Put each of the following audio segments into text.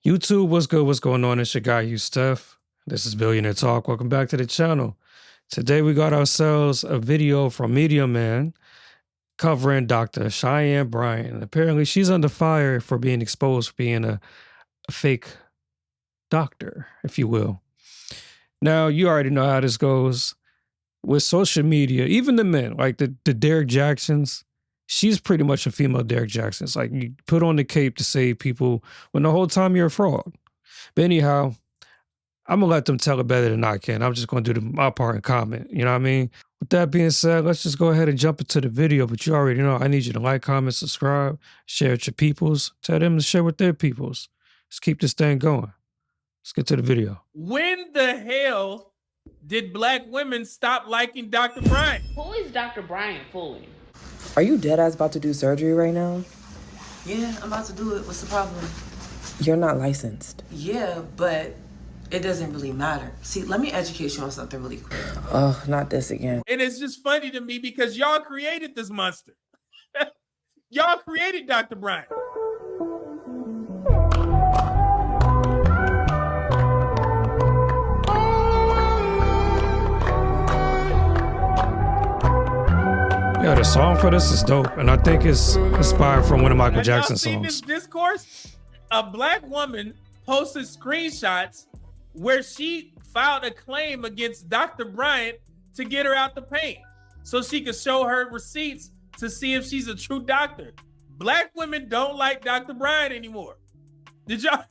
YouTube, what's good? What's going on? It's your guy, you Steph. This is Billionaire Talk. Welcome back to the channel. Today we got ourselves a video from Media Man covering Dr. Cheyenne Bryant. And apparently she's under fire for being exposed for being a fake doctor, if you will. Now, you already know how this goes with social media. Even the men, like the Derek Jacksons, she's pretty much a female Derek Jackson. It's like you put on the cape to save people when the whole time you're a fraud. But anyhow, I'm going to let them tell it better than I can. I'm just going to do my part and comment. You know what I mean? With that being said, let's just go ahead and jump into the video. But you already know I need you to like, comment, subscribe, share with your peoples. Tell them to share with their peoples. Let's keep this thing going. Let's get to the video. When the hell did black women stop liking Dr. Bryant? Who is Dr. Bryant fooling? Are you dead ass about to do surgery right now? Yeah, I'm about to do it. What's the problem? You're not licensed. Yeah, but it doesn't really matter. See, let me educate you on something really quick. Oh, not this again. And it's just funny to me because y'all created this monster. Y'all created Dr. Bryant. Yeah, the song for this is dope, and I think it's inspired from one of Michael Jackson's seen songs. This discourse? A black woman posted screenshots where she filed a claim against Dr. Bryant to get her out the paint so she could show her receipts to see if she's a true doctor. Black women don't like Dr. Bryant anymore. Did y'all?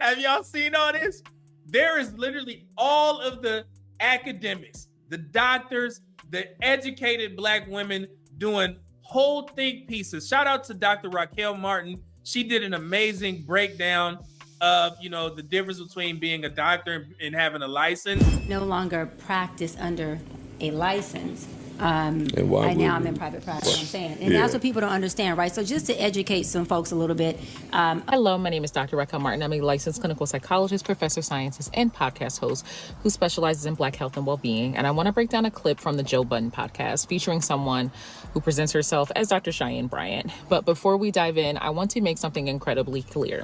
Have y'all seen all this? There is literally all of the academics, the doctors, the educated black women doing whole think pieces. Shout out to Dr. Raquel Martin. She did an amazing breakdown of, the difference between being a doctor and having a license. No longer practice under a license. Right now I'm in private practice, I'm saying. And that's what people don't understand, right? So just to educate some folks a little bit. Hello, my name is Dr. Raquel Martin. I'm a licensed clinical psychologist, professor scientist, and podcast host who specializes in Black health and well-being. And I want to break down a clip from the Joe Budden podcast featuring someone who presents herself as Dr. Cheyenne Bryant. But before we dive in, I want to make something incredibly clear.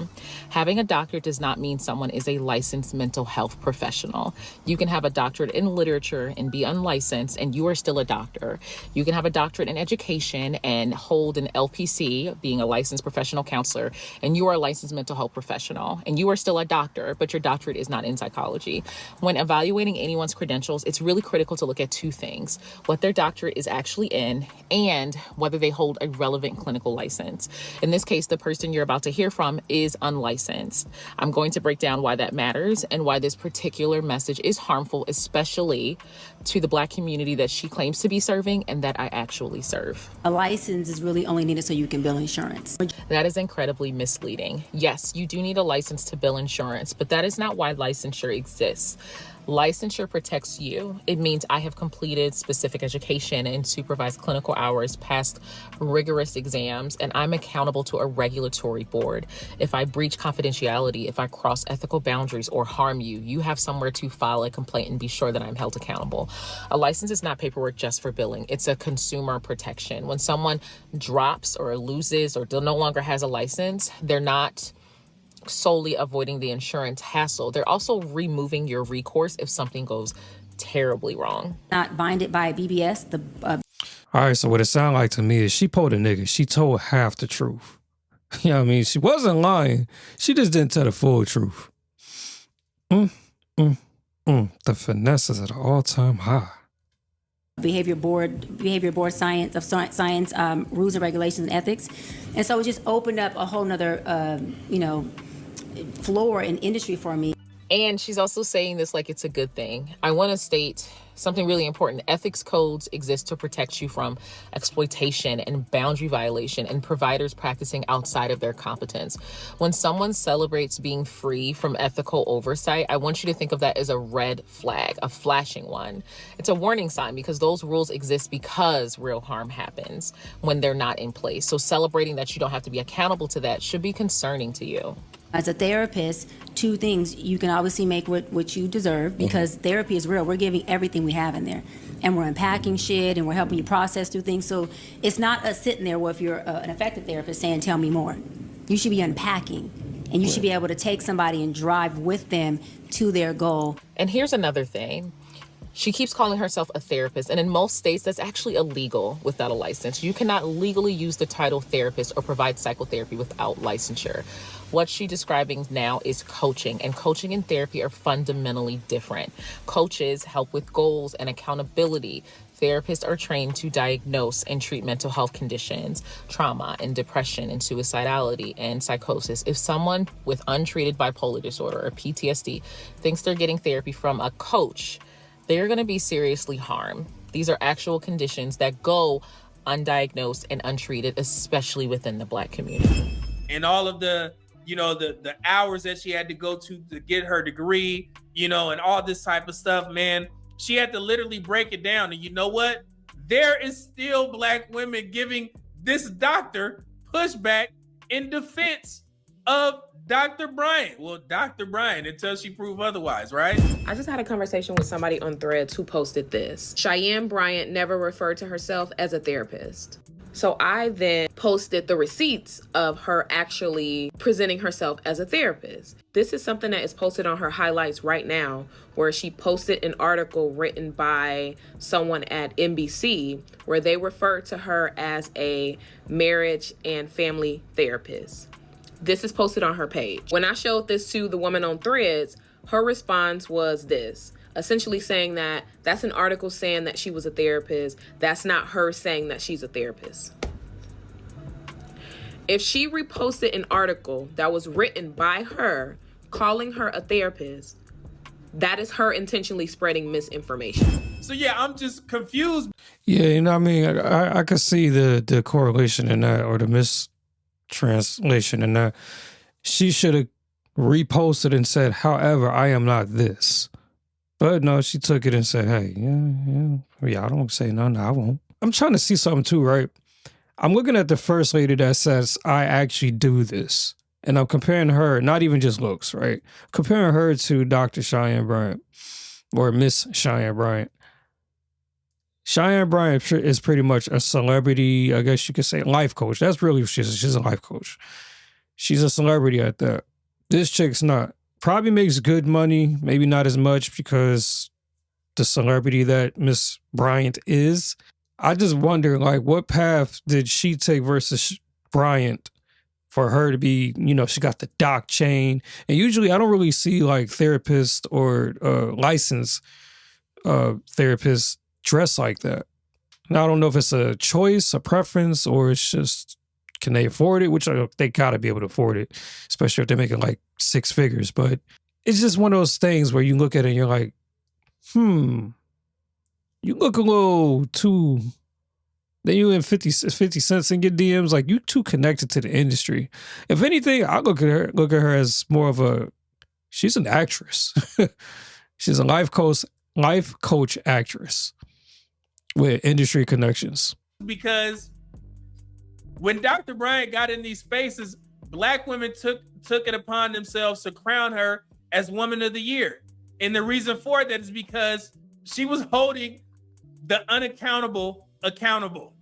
Having a doctorate does not mean someone is a licensed mental health professional. You can have a doctorate in literature and be unlicensed, and you are still a doctor. You can have a doctorate in education and hold an LPC, being a licensed professional counselor, and you are a licensed mental health professional, and you are still a doctor, but your doctorate is not in psychology. When evaluating anyone's credentials, it's really critical to look at two things: what their doctorate is actually in, and whether they hold a relevant clinical license. In this case, the person you're about to hear from is unlicensed. I'm going to break down why that matters and why this particular message is harmful, especially to the Black community that she claims to be serving and that I actually serve. A license is really only needed so you can bill insurance. That is incredibly misleading. Yes, you do need a license to bill insurance, but that is not why licensure exists. Licensure protects you. It means I have completed specific education and supervised clinical hours, passed rigorous exams, and I'm accountable to a regulatory board. If I breach confidentiality, if I cross ethical boundaries or harm you, you have somewhere to file a complaint and be sure that I'm held accountable. A license is not paperwork just for billing. It's a consumer protection. When someone drops or loses or no longer has a license, they're not solely avoiding the insurance hassle. They're also removing your recourse if something goes terribly wrong. Not binded by BBS. All right, so what it sounds like to me is she pulled a nigga. She told half the truth. You know what I mean? She wasn't lying. She just didn't tell the full truth. The finesse is at an all-time high. Behavior board science, rules and regulations and ethics. And so it just opened up a whole nother, floor and industry for me. And she's also saying this like it's a good thing. I want to state something really important. Ethics codes exist to protect you from exploitation and boundary violation and providers practicing outside of their competence. When someone celebrates being free from ethical oversight, I want you to think of that as a red flag, a flashing one. It's a warning sign because those rules exist because real harm happens when they're not in place. So celebrating that you don't have to be accountable to that should be concerning to you. As a therapist, two things: you can obviously make what you deserve because therapy is real. We're giving everything we have in there, and we're unpacking shit and we're helping you process through things. So it's not us sitting there, well, if you're an effective therapist, saying, tell me more. You should be unpacking, and you should be able to take somebody and drive with them to their goal. And here's another thing. She keeps calling herself a therapist, and in most states, that's actually illegal without a license. You cannot legally use the title therapist or provide psychotherapy without licensure. What she's describing now is coaching, and coaching and therapy are fundamentally different. Coaches help with goals and accountability. Therapists are trained to diagnose and treat mental health conditions, trauma and depression and suicidality and psychosis. If someone with untreated bipolar disorder or PTSD thinks they're getting therapy from a coach, they're going to be seriously harmed. These are actual conditions that go undiagnosed and untreated, especially within the Black community. And all of the hours that she had to go to get her degree, and all this type of stuff, man, she had to literally break it down. And you know what? There is still Black women giving this doctor pushback in defense of Dr. Bryant. Well, Dr. Bryant, until she prove otherwise, right? I just had a conversation with somebody on Threads who posted this. Cheyenne Bryant never referred to herself as a therapist. So I then posted the receipts of her actually presenting herself as a therapist. This is something that is posted on her highlights right now, where she posted an article written by someone at NBC where they referred to her as a marriage and family therapist. This is posted on her page. When I showed this to the woman on Threads, her response was this, essentially saying that that's an article saying that she was a therapist. That's not her saying that she's a therapist. If she reposted an article that was written by her, calling her a therapist, that is her intentionally spreading misinformation. So yeah, I'm just confused. Yeah, I could see the correlation in that, or the mistranslation in that. She should have reposted and said, however, I am not this. But no, she took it and said, hey, yeah, I don't say nothing, I won't. I'm trying to see something too, right? I'm looking at the first lady that says, I actually do this. And I'm comparing her, not even just looks, right? Comparing her to Dr. Cheyenne Bryant, or Miss Cheyenne Bryant. Cheyenne Bryant is pretty much a celebrity, I guess you could say, life coach. That's really what she is. She's a life coach. She's a celebrity at that. This chick's not. Probably makes good money, maybe not as much because the celebrity that Miss Bryant is. I just wonder, what path did she take versus Bryant for her to be, she got the doc chain. And usually I don't really see therapists or licensed therapists dress like that. Now, I don't know if it's a choice, a preference, or it's just, can they afford it? Which they gotta be able to afford it, especially if they're making six figures. But it's just one of those things where you look at it and you're like, you look a little too, then you in 50 cents in your DMs, you too connected to the industry. If anything, I look at her as more of she's an actress. She's a life coach actress with industry connections. Because when Dr. Bryant got in these spaces, Black women took it upon themselves to crown her as Woman of the Year. And the reason for that is because she was holding the unaccountable accountable.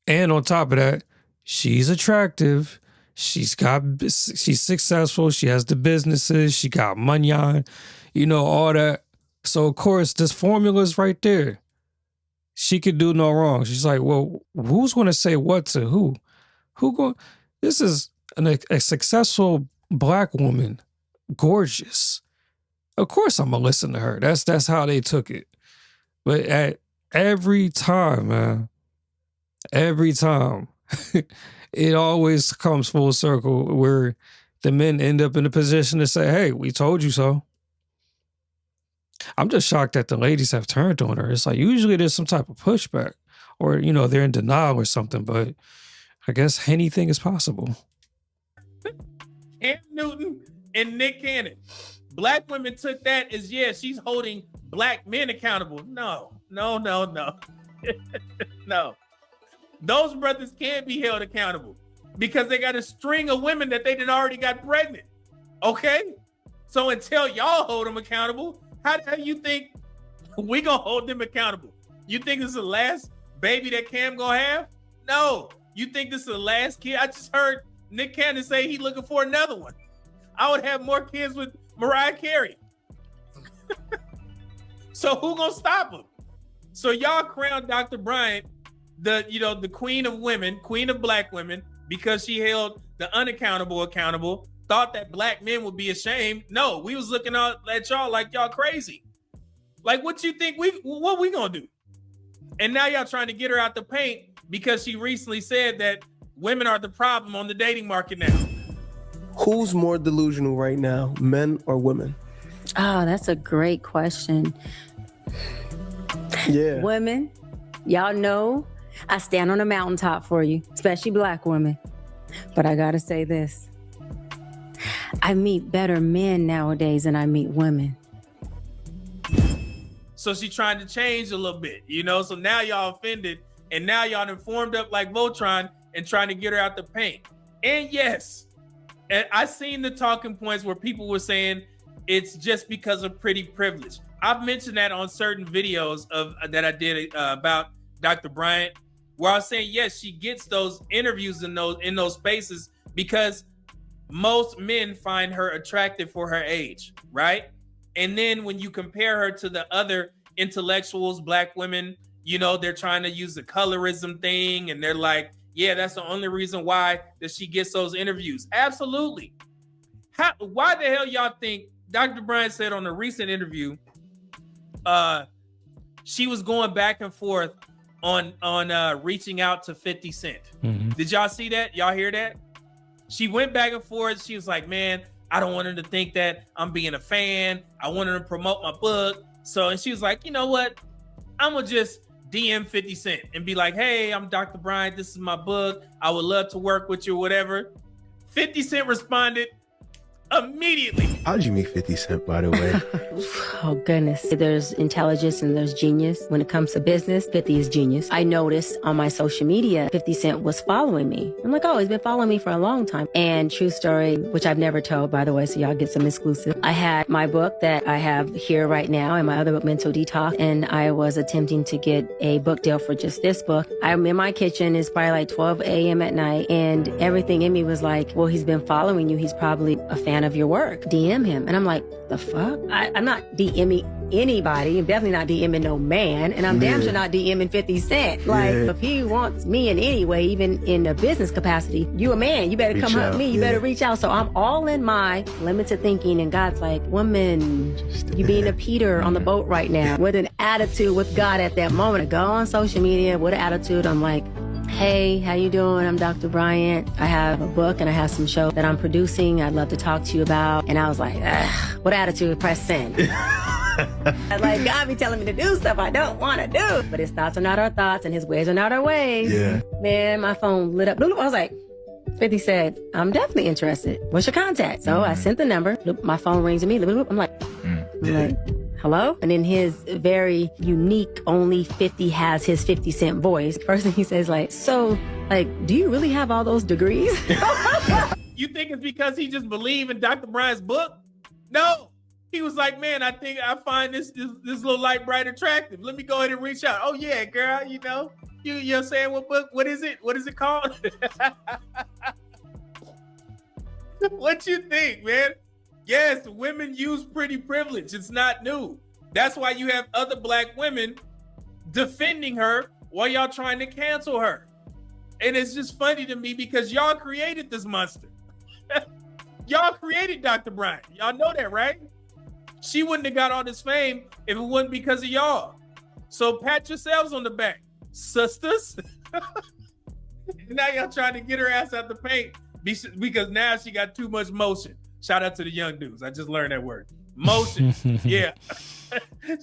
And on top of that, she's attractive. She's successful. She has the businesses. She got money on, all that. So, of course, this formula is right there. She could do no wrong. She's like, well, who's going to say what to who? This is a successful Black woman, gorgeous. Of course I'm going to listen to her. That's how they took it. But at every time, man, every time, it always comes full circle where the men end up in a position to say, hey, we told you so. I'm just shocked that the ladies have turned on her. It's usually there's some type of pushback or, they're in denial or something, but I guess anything is possible. Cam Newton and Nick Cannon. Black women took that as, she's holding Black men accountable. No. No. Those brothers can't be held accountable because they got a string of women that they done already got pregnant. Okay? So until y'all hold them accountable, how the hell you think we gonna hold them accountable? You think this is the last baby that Cam gonna have? No. You think this is the last kid? I just heard Nick Cannon say he looking for another one. I would have more kids with Mariah Carey. So who gonna stop him? So y'all crowned Dr. Bryant the queen of women, queen of black women, because she held the unaccountable accountable, thought that black men would be ashamed. No, we was looking at y'all like y'all crazy. Like, what you think what we gonna do? And now y'all trying to get her out the paint because she recently said that women are the problem on the dating market now. Who's more delusional right now, men or women? Oh, that's a great question. Yeah. Women, y'all know I stand on a mountaintop for you, especially black women. But I gotta say this. I meet better men nowadays than I meet women. So she trying to change a little bit, so now y'all offended and now y'all informed up like Voltron and trying to get her out the paint. And yes, and I seen the talking points where people were saying it's just because of pretty privilege. I've mentioned that on certain videos that I did about Dr. Bryant, where I was saying, yes, she gets those interviews in those spaces because most men find her attractive for her age, right? And then when you compare her to the other intellectuals, black women, they're trying to use the colorism thing. And they're like, yeah, that's the only reason why that she gets those interviews. Absolutely. Why the hell y'all think Dr. Bryant said on a recent interview, she was going back and forth on reaching out to 50 Cent. Mm-hmm. Did y'all see that? Y'all hear that? She went back and forth. She was like, man, I don't want her to think that I'm being a fan. I want her to promote my book. And she was like, you know what? I'm going to just DM 50 Cent and be like, hey, I'm Dr. Bryant. This is my book. I would love to work with you or whatever. 50 Cent responded immediately. How'd you meet 50 Cent, by the way? Oh, goodness. There's intelligence and there's genius. When it comes to business, 50 is genius. I noticed on my social media, 50 Cent was following me. I'm like, oh, he's been following me for a long time. And true story, which I've never told, by the way, so y'all get some exclusive. I had my book that I have here right now and my other book, Mental Detox, and I was attempting to get a book deal for just this book. I'm in my kitchen. It's probably like 12 a.m. at night, and everything in me was like, well, he's been following you. He's probably a fan of your work. DM him. And I'm like, the fuck? I'm not DMing anybody. I'm definitely not DMing no man. And I'm damn sure not DMing 50 Cent. Like, if he wants me in any way, even in a business capacity, you a man. You better come help me. You better reach out. So I'm all in my limited thinking. And God's like, woman, you being a Peter on the boat right now with an attitude with God at that moment. I go on social media with an attitude. I'm like, hey, how you doing? I'm Dr. Bryant. I have a book and I have some show that I'm producing. I'd love to talk to you about. And I was like, what attitude? Press send. Like, God be telling me to do stuff I don't want to do. But his thoughts are not our thoughts and his ways are not our ways. Yeah. Man, my phone lit up. I was like, 50 said, I'm definitely interested. What's your contact? So I sent the number. My phone rings to me. I'm like, hello? And in his very unique, only 50 has his 50 Cent voice. First thing he says, like, so, like, do you really have all those degrees? You think it's because he just believed in Dr. Bryant's book? No. He was like, man, I think I find this little light bright attractive. Let me go ahead and reach out. Oh, yeah, girl, you know what I'm saying? What book? What is it? What is it called? What you think, man? Yes, women use pretty privilege. It's not new. That's why you have other black women defending her while y'all trying to cancel her. And it's just funny to me because y'all created this monster. Y'all created Dr. Bryant. Y'all know that, right? She wouldn't have got all this fame if it wasn't because of y'all. So pat yourselves on the back, sisters. Now y'all trying to get her ass out the paint because now she got too much motion. Shout out to the young dudes. I just learned that word. Motion. Yeah.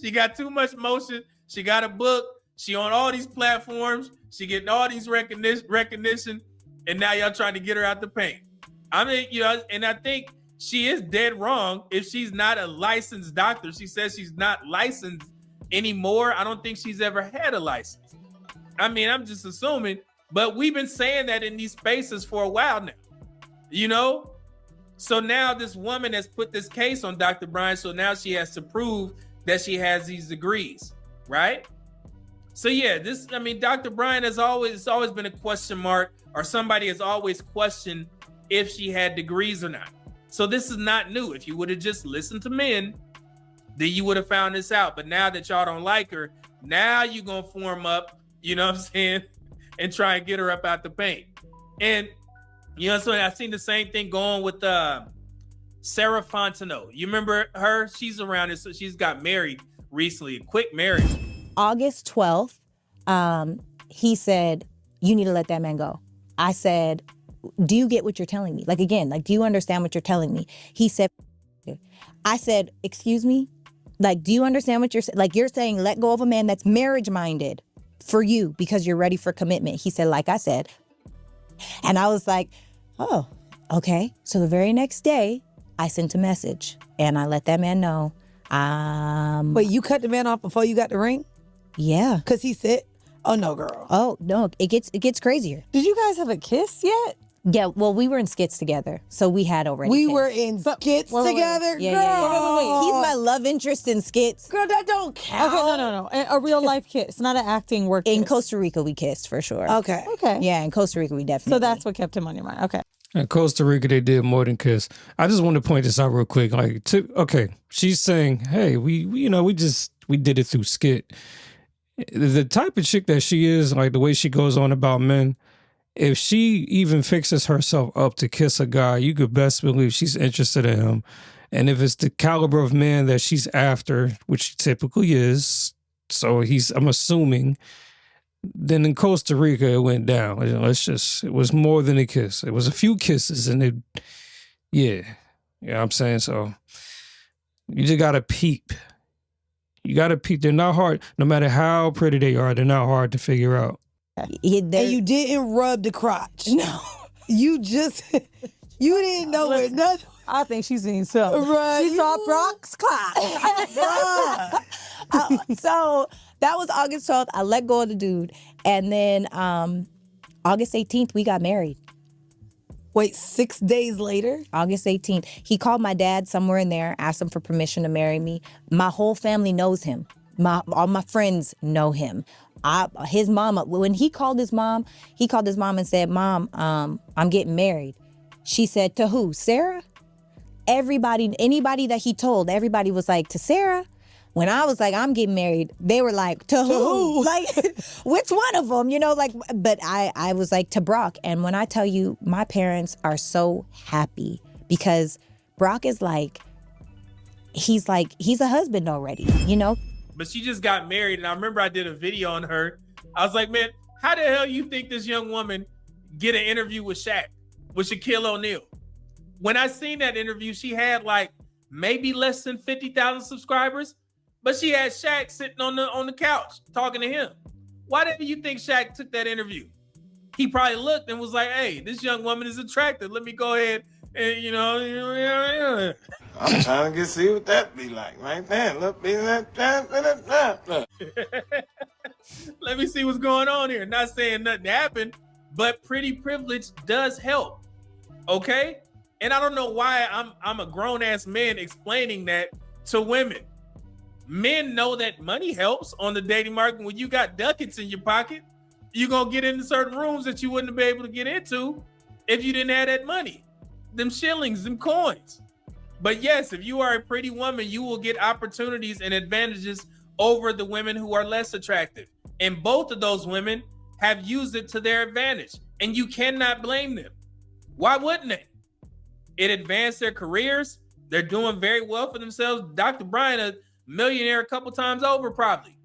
She got too much motion. She got a book. She on all these platforms. She getting all these recognition. And now y'all trying to get her out the paint. I mean, and I think she is dead wrong if she's not a licensed doctor. She says she's not licensed anymore. I don't think she's ever had a license. I mean, I'm just assuming, but we've been saying that in these spaces for a while now, So now this woman has put this case on Dr. Bryant. So now she has to prove that she has these degrees, right? So yeah, Dr. Bryant it's always been a question mark, or somebody has always questioned if she had degrees or not. So this is not new. If you would have just listened to men, then you would have found this out. But now that y'all don't like her, now you're going to form up, you know what I'm saying, and try and get her up out the paint. And, you know, so I've seen the same thing going with Sarah Fontenot. You remember her? She's around it. So she's got married recently, a quick marriage. August 12th, he said, you need to let that man go. I said, do you get what you're telling me? Like, again, like, do you understand what you're telling me? He said, I said, excuse me? Like, do you understand what you're saying? Like, you're saying let go of a man that's marriage-minded for you because you're ready for commitment. He said, like I said. And I was like, oh, okay. So the very next day, I sent a message and I let that man know. Wait, you cut the man off before you got the ring? Yeah. Because he said, oh, no, girl. Oh, no, it gets crazier. Did you guys have a kiss yet? Yeah, well, we were in skits together, so we had already We kissed. were in skits together? Yeah, girl. yeah. He's my love interest in skits. Girl, that don't count. Okay, no. A real life kiss, not an acting work In kiss. Costa Rica, we kissed for sure. Okay. Yeah, in Costa Rica, we definitely. So that's what kept him on your mind. Okay. In Costa Rica, they did more than kiss. I just want to point this out real quick. Okay, she's saying, "Hey, we did it through skit." The type of chick that she is, like the way she goes on about men, if she even fixes herself up to kiss a guy, you could best believe she's interested in him. And if it's the caliber of man that she's after, which she typically is, so I'm assuming. Then in Costa Rica, it went down. It was more than a kiss. It was a few kisses and you know what I'm saying? So you just got to peep. You got to peep. They're not hard. No matter how pretty they are, they're not hard to figure out. And you didn't rub the crotch. No. You didn't know it. Nothing. I think she's seen something. Right. She saw Brock's clock. So that was August 12th. I let go of the dude. And then August 18th, we got married. Wait, 6 days later? August 18th. He called my dad somewhere in there, asked him for permission to marry me. My whole family knows him. All my friends know him. His mama, when he called his mom and said, Mom, I'm getting married. She said, to who? Sarah? Anybody that he told, everybody was like, to Sarah? When I was like, I'm getting married, they were like, to who? Like, which one of them? You know, like, but I was like, to Brock. And when I tell you, my parents are so happy because Brock is like, he's a husband already, you know? But she just got married, and I remember I did a video on her. I was like, man, how the hell you think this young woman get an interview with Shaq, with Shaquille O'Neal? When I seen that interview, she had like maybe less than 50,000 subscribers, but she had Shaq sitting on the couch talking to him. Why do you think Shaq took that interview? He probably looked and was like, hey, this young woman is attractive. Let me go ahead and, I'm trying to see what that be like right there. Look, let me see what's going on here. Not saying nothing happened, but pretty privilege does help. Okay? And I don't know why I'm a grown-ass man explaining that to women. Men know that money helps on the dating market. When you got ducats in your pocket, you're going to get into certain rooms that you wouldn't be able to get into if you didn't have that money. Them shillings, them coins. But yes, if you are a pretty woman, you will get opportunities and advantages over the women who are less attractive. And both of those women have used it to their advantage. And you cannot blame them. Why wouldn't they? It advanced their careers. They're doing very well for themselves. Dr. Bryant, a millionaire a couple times over probably.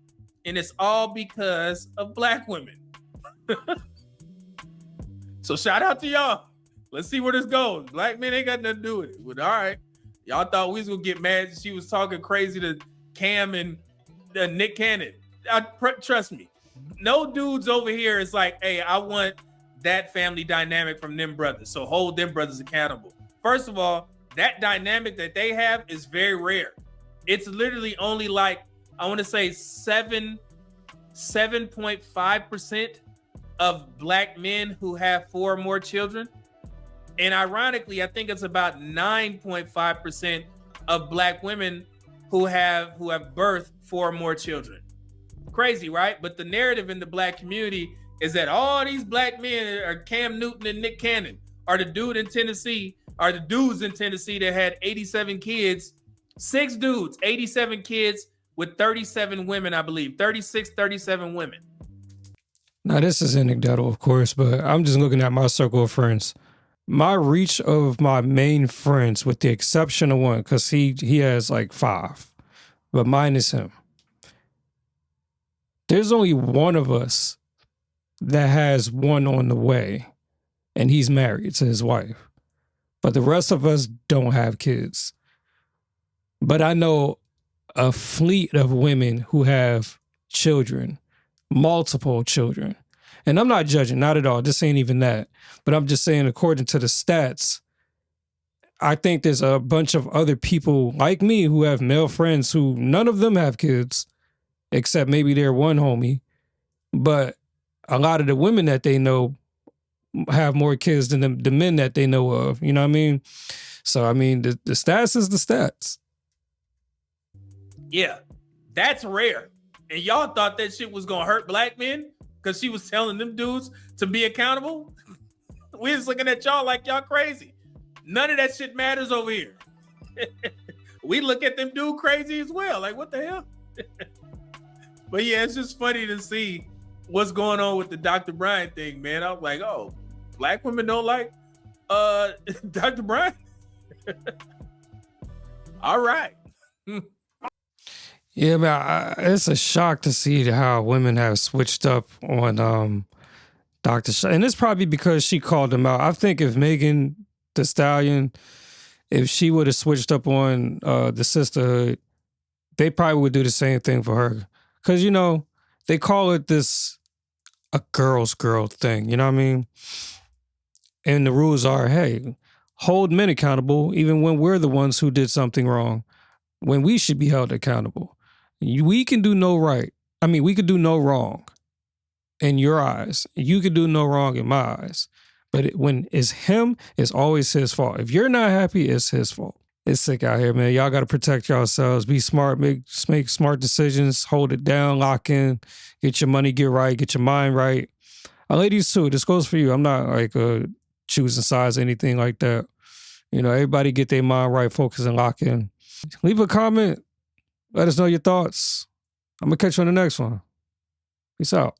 And it's all because of Black women. So shout out to y'all. Let's see where this goes. Black men ain't got nothing to do with it. But all right. Y'all thought we was going to get mad. She was talking crazy to Cam and Nick Cannon. Trust me. No dudes over here is like, hey, I want that family dynamic from them brothers. So hold them brothers accountable. First of all, that dynamic that they have is very rare. It's literally only like, I want to say 7.5% of Black men who have 4 or more children. And ironically, I think it's about 9.5% of Black women who have birthed 4 or more children. Crazy, right? But the narrative in the Black community is that all these Black men are Cam Newton and Nick Cannon, are the dudes in Tennessee that had 87 kids, 6 dudes, 87 kids with 37 women, I believe, 36, 37 women. Now, this is anecdotal, of course, but I'm just looking at my circle of friends. My reach of my main friends, with the exception of one, because he has like 5, but mine is him. There's only one of us that has one on the way, and he's married to his wife. But the rest of us don't have kids. But I know a fleet of women who have children, multiple children. And I'm not judging, not at all. This ain't even that. But I'm just saying, according to the stats, I think there's a bunch of other people like me who have male friends who none of them have kids, except maybe their one homie. But a lot of the women that they know have more kids than the men that they know of. You know what I mean? So, I mean, the stats is the stats. Yeah, that's rare. And y'all thought that shit was going to hurt black men because she was telling them dudes to be accountable? We just looking at y'all like y'all crazy. None of that shit matters over here. We look at them dude crazy as well. Like, what the hell? But yeah, it's just funny to see what's going on with the Dr. Bryant thing, man. I was like, oh, black women don't like Dr. Bryant? All right. Yeah, man, it's a shock to see how women have switched up on Dr. And it's probably because she called him out. I think if Megan Thee Stallion, if she would have switched up on the sisterhood, they probably would do the same thing for her. Because, you know, they call it a girl's girl thing, you know what I mean? And the rules are, hey, hold men accountable even when we're the ones who did something wrong, when we should be held accountable. We can do no right. I mean, we could do no wrong in your eyes. You could do no wrong in my eyes. But when it's him, it's always his fault. If you're not happy, it's his fault. It's sick out here, man. Y'all got to protect yourselves. Be smart. Make smart decisions. Hold it down. Lock in. Get your money. Get right. Get your mind right. Ladies, too. This goes for you. I'm not like choosing sides or anything like that. You know, everybody get their mind right. Focus and lock in. Leave a comment. Let us know your thoughts. I'm going to catch you on the next one. Peace out.